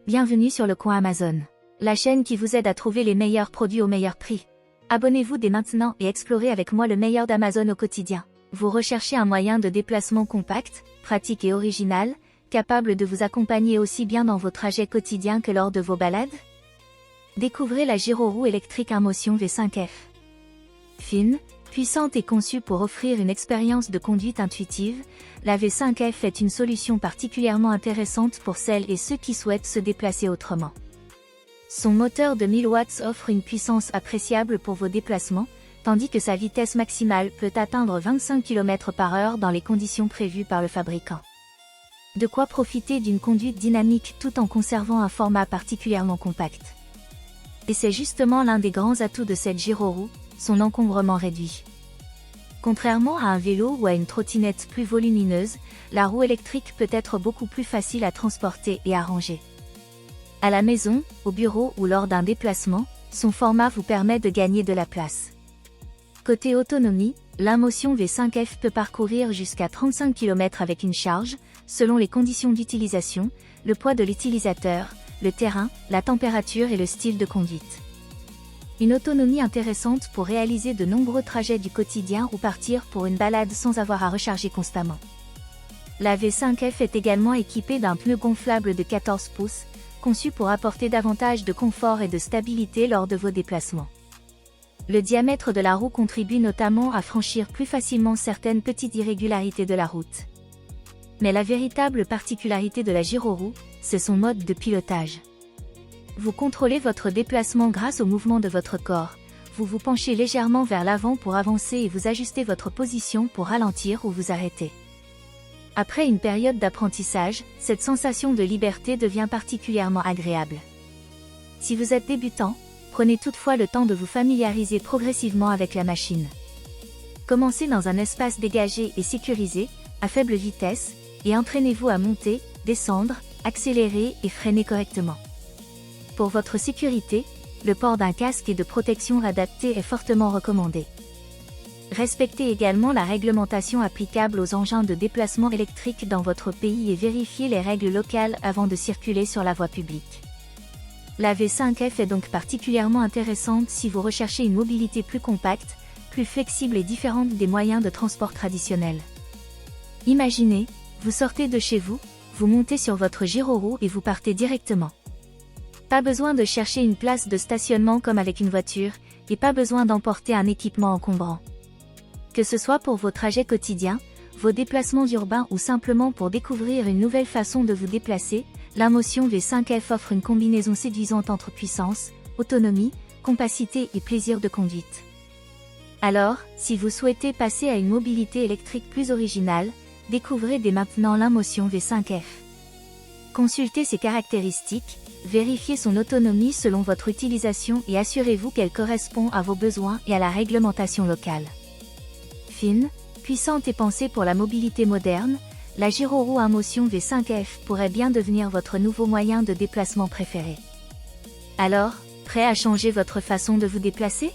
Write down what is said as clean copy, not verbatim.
Bienvenue sur Le Coin Amazon, la chaîne qui vous aide à trouver les meilleurs produits au meilleur prix. Abonnez-vous dès maintenant et explorez avec moi le meilleur d'Amazon au quotidien. Vous recherchez un moyen de déplacement compact, pratique et original, capable de vous accompagner aussi bien dans vos trajets quotidiens que lors de vos balades? Découvrez la Gyroroue électrique Inmotion V5F. Fine, puissante et conçue pour offrir une expérience de conduite intuitive, la V5F est une solution particulièrement intéressante pour celles et ceux qui souhaitent se déplacer autrement. Son moteur de 1000 watts offre une puissance appréciable pour vos déplacements, tandis que sa vitesse maximale peut atteindre 25 km/h dans les conditions prévues par le fabricant. De quoi profiter d'une conduite dynamique tout en conservant un format particulièrement compact. Et c'est justement l'un des grands atouts de cette Gyroroue, son encombrement réduit. Contrairement à un vélo ou à une trottinette plus volumineuse, la roue électrique peut être beaucoup plus facile à transporter et à ranger. À la maison, au bureau ou lors d'un déplacement, son format vous permet de gagner de la place. Côté autonomie, l'Inmotion V5F peut parcourir jusqu'à 35 km avec une charge, selon les conditions d'utilisation, le poids de l'utilisateur, le terrain, la température et le style de conduite. Une autonomie intéressante pour réaliser de nombreux trajets du quotidien ou partir pour une balade sans avoir à recharger constamment. La V5F est également équipée d'un pneu gonflable de 14 pouces, conçu pour apporter davantage de confort et de stabilité lors de vos déplacements. Le diamètre de la roue contribue notamment à franchir plus facilement certaines petites irrégularités de la route. Mais la véritable particularité de la Gyroroue, c'est son mode de pilotage. Vous contrôlez votre déplacement grâce au mouvement de votre corps, vous vous penchez légèrement vers l'avant pour avancer et vous ajustez votre position pour ralentir ou vous arrêter. Après une période d'apprentissage, cette sensation de liberté devient particulièrement agréable. Si vous êtes débutant, prenez toutefois le temps de vous familiariser progressivement avec la machine. Commencez dans un espace dégagé et sécurisé, à faible vitesse, et entraînez-vous à monter, descendre, accélérer et freiner correctement. Pour votre sécurité, le port d'un casque et de protection adapté est fortement recommandé. Respectez également la réglementation applicable aux engins de déplacement électrique dans votre pays et vérifiez les règles locales avant de circuler sur la voie publique. La V5F est donc particulièrement intéressante si vous recherchez une mobilité plus compacte, plus flexible et différente des moyens de transport traditionnels. Imaginez, vous sortez de chez vous, vous montez sur votre Gyroroue et vous partez directement. Pas besoin de chercher une place de stationnement comme avec une voiture, et pas besoin d'emporter un équipement encombrant. Que ce soit pour vos trajets quotidiens, vos déplacements urbains ou simplement pour découvrir une nouvelle façon de vous déplacer, l'Inmotion V5F offre une combinaison séduisante entre puissance, autonomie, compacité et plaisir de conduite. Alors, si vous souhaitez passer à une mobilité électrique plus originale, découvrez dès maintenant l'Inmotion V5F. Consultez ses caractéristiques, vérifiez son autonomie selon votre utilisation et assurez-vous qu'elle correspond à vos besoins et à la réglementation locale. Fine, puissante et pensée pour la mobilité moderne, la Gyroroue Inmotion V5F pourrait bien devenir votre nouveau moyen de déplacement préféré. Alors, prêt à changer votre façon de vous déplacer ?